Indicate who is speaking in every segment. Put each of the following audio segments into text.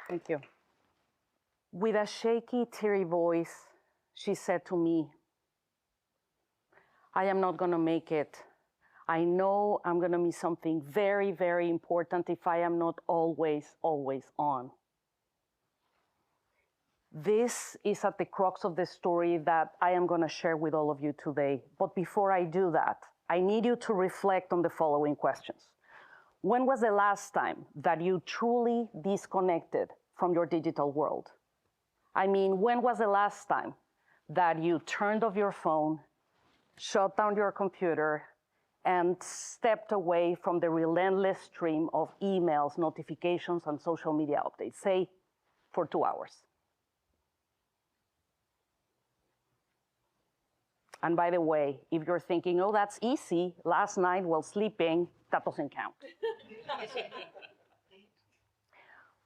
Speaker 1: Thank you. With a shaky, teary voice, she said to me, I am not gonna make it. I know I'm gonna miss something very, very important if I am not always, always on. This is at the crux of the story that I am gonna share with all of you today. But before I do that, I need you to reflect on the following questions. When was the last time that you truly disconnected from your digital world? I mean, when was the last time that you turned off your phone, shut down your computer, and stepped away from the relentless stream of emails, notifications, and social media updates, say, for 2 hours? And by the way, if you're thinking, oh, that's easy, last night while sleeping, that doesn't count.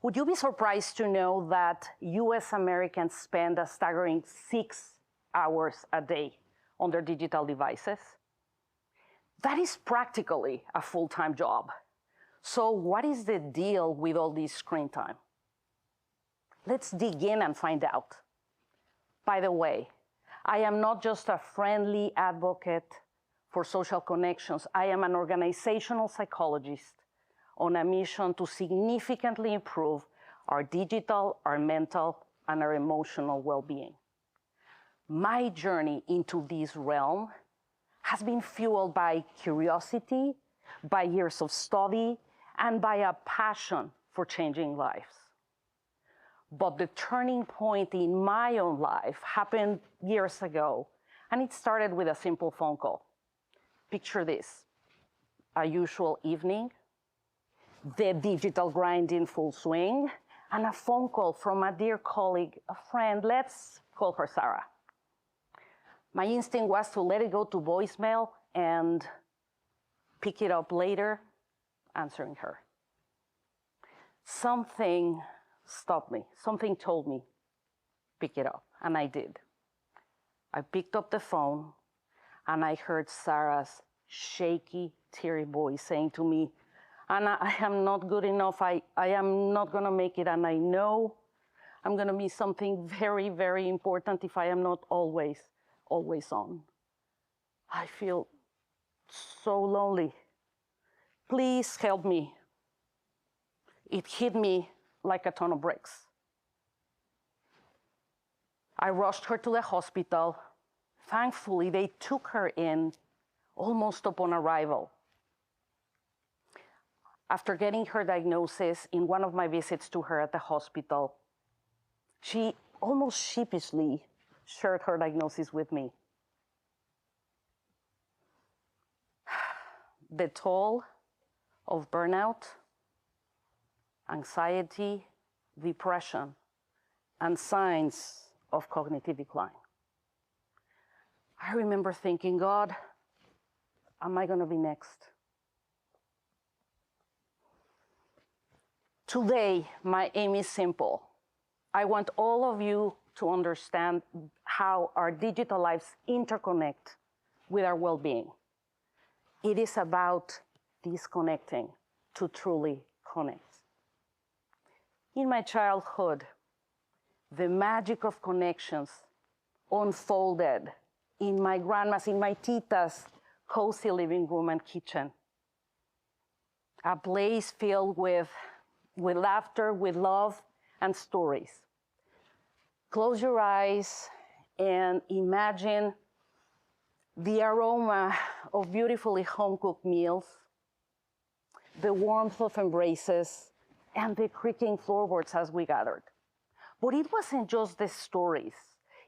Speaker 1: Would you be surprised to know that US Americans spend a staggering 6 hours a day on their digital devices? That is practically a full-time job. So what is the deal with all this screen time? Let's dig in and find out. By the way, I am not just a friendly advocate for social connections. I am an organizational psychologist on a mission to significantly improve our digital, our mental, and our emotional well-being. My journey into this realm has been fueled by curiosity, by years of study, and by a passion for changing lives. But the turning point in my own life happened years ago, and it started with a simple phone call. Picture this: a usual evening, the digital grind in full swing, and a phone call from a dear colleague, a friend. Let's call her Sarah. My instinct was to let it go to voicemail and pick it up later, answering her. Something stopped me. Something told me, pick it up, and I did. I picked up the phone, and I heard Sarah's shaky, teary voice saying to me, Anna, I am not good enough. I am not gonna make it, and I know I'm gonna miss something very, very important if I am not always on. I feel so lonely. Please help me. It hit me like a ton of bricks. I rushed her to the hospital. Thankfully, they took her in almost upon arrival. After getting her diagnosis in one of my visits to her at the hospital, she almost sheepishly shared her diagnosis with me. The toll of burnout, anxiety, depression, and signs of cognitive decline. I remember thinking, God, am I gonna be next? Today, my aim is simple. I want all of you to understand how our digital lives interconnect with our well-being. It is about disconnecting to truly connect. In my childhood, the magic of connections unfolded in my grandma's, in my tita's cozy living room and kitchen. A place filled with laughter, with love, and stories. Close your eyes and imagine the aroma of beautifully home-cooked meals, the warmth of embraces, and the creaking floorboards as we gathered. But it wasn't just the stories.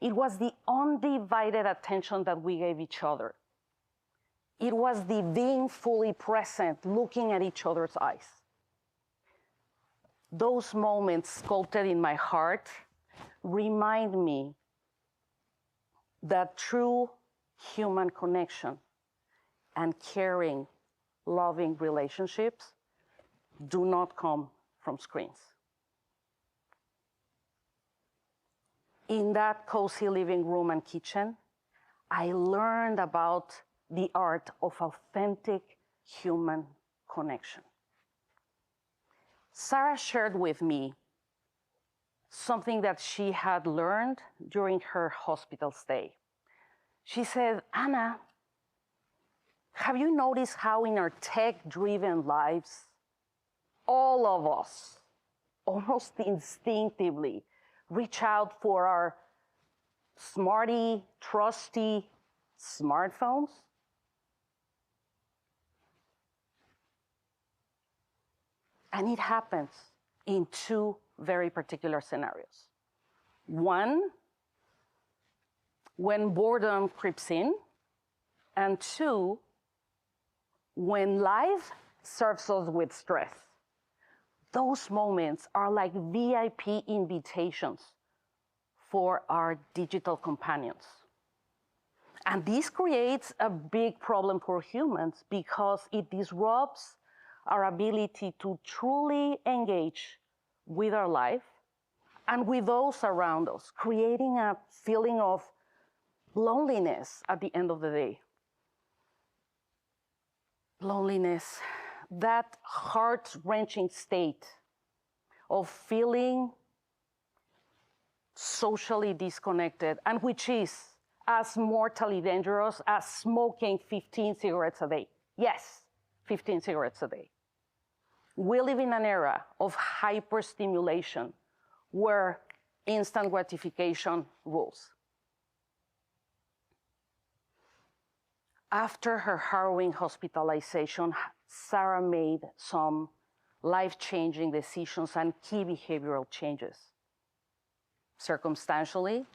Speaker 1: It was the undivided attention that we gave each other. It was the being fully present, looking at each other's eyes. Those moments sculpted in my heart remind me that true human connection and caring, loving relationships do not come from screens. In that cozy living room and kitchen, I learned about the art of authentic human connection. Sarah shared with me something that she had learned during her hospital stay. She said, Anna, have you noticed how in our tech-driven lives, all of us, almost instinctively, reach out for our smarty, trusty smartphones? And it happens in two very particular scenarios. One, when boredom creeps in, and two, when life serves us with stress. Those moments are like VIP invitations for our digital companions. And this creates a big problem for humans because it disrupts our ability to truly engage with our life and with those around us, creating a feeling of loneliness at the end of the day. Loneliness, that heart-wrenching state of feeling socially disconnected, and which is as mortally dangerous as smoking 15 cigarettes a day. Yes, 15 cigarettes a day. We live in an era of hyperstimulation where instant gratification rules. After her harrowing hospitalization, Sarah made some life-changing decisions and key behavioral changes. Circumstantially,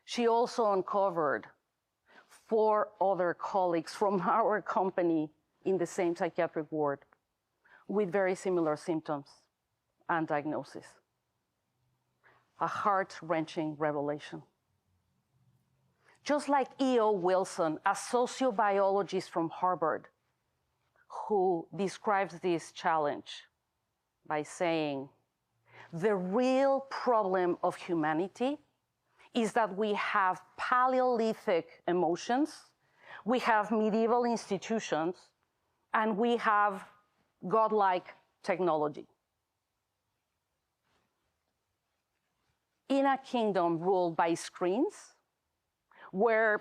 Speaker 1: she also uncovered 4 other colleagues from our company in the same psychiatric ward with very similar symptoms and diagnosis. A heart-wrenching revelation. Just like E.O. Wilson, a sociobiologist from Harvard, who describes this challenge by saying, the real problem of humanity is that we have Paleolithic emotions, we have medieval institutions, and we have godlike technology. In a kingdom ruled by screens, where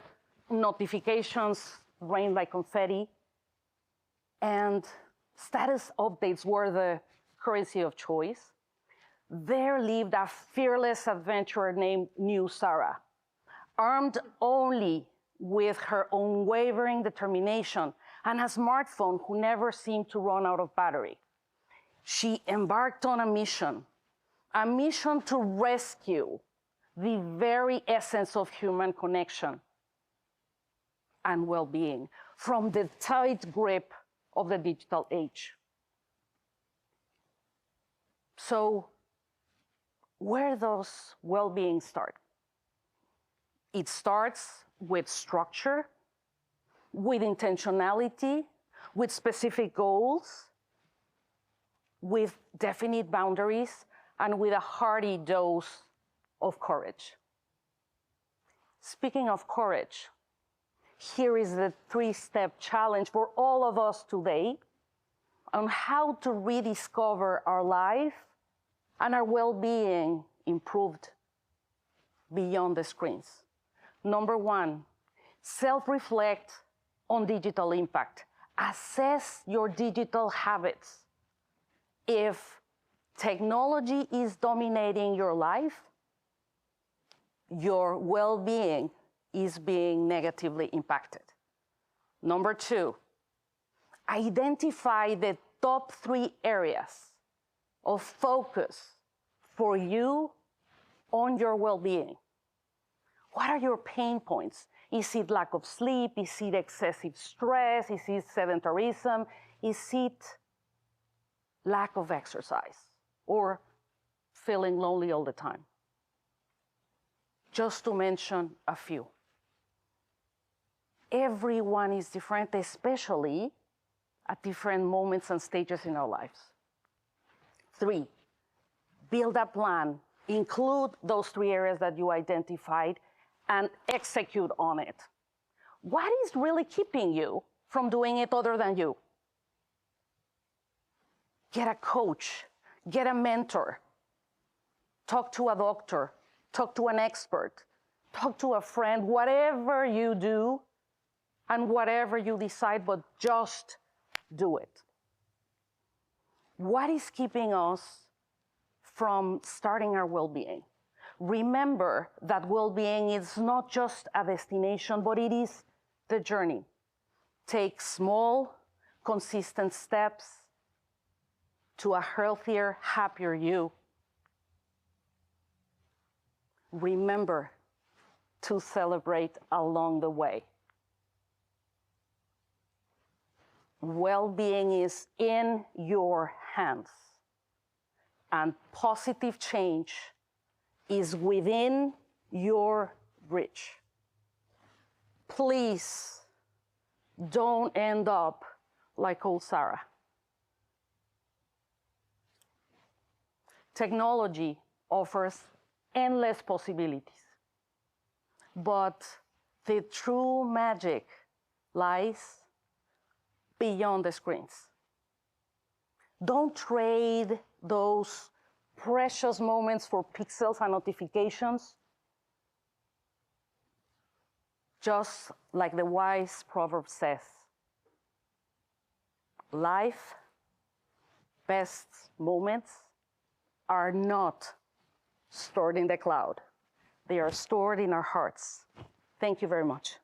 Speaker 1: notifications rain like confetti and status updates were the currency of choice, there lived a fearless adventurer named New Sarah, armed only with her unwavering determination and a smartphone who never seemed to run out of battery. She embarked on a mission to rescue the very essence of human connection and well-being from the tight grip of the digital age. So, where does well-being start? It starts with structure, with intentionality, with specific goals, with definite boundaries, and with a hearty dose of courage. Speaking of courage, here is the 3-step challenge for all of us today on how to rediscover our life and our well-being improved beyond the screens. Number 1, self-reflect on digital impact. Assess your digital habits. If technology is dominating your life, your well-being is being negatively impacted. Number 2, identify the top 3 areas of focus for you on your well-being. What are your pain points? Is it lack of sleep? Is it excessive stress? Is it sedentarism? Is it lack of exercise? Or feeling lonely all the time? Just to mention a few. Everyone is different, especially at different moments and stages in our lives. 3, build a plan. Include those 3 areas that you identified and execute on it. What is really keeping you from doing it other than you? Get a coach, get a mentor talk to a doctor, talk to an expert, talk to a friend, whatever you do and whatever you decide, but just do it. What is keeping us from starting our well-being? Remember that well-being is not just a destination, but it is the journey. Take small, consistent steps to a healthier, happier you. Remember to celebrate along the way. Well-being is in your hands, and positive change is within your reach. Please don't end up like old Sarah. Technology offers endless possibilities, but the true magic lies beyond the screens. Don't trade those precious moments for pixels and notifications. Just like the wise proverb says, life's best moments are not stored in the cloud. They are stored in our hearts. Thank you very much.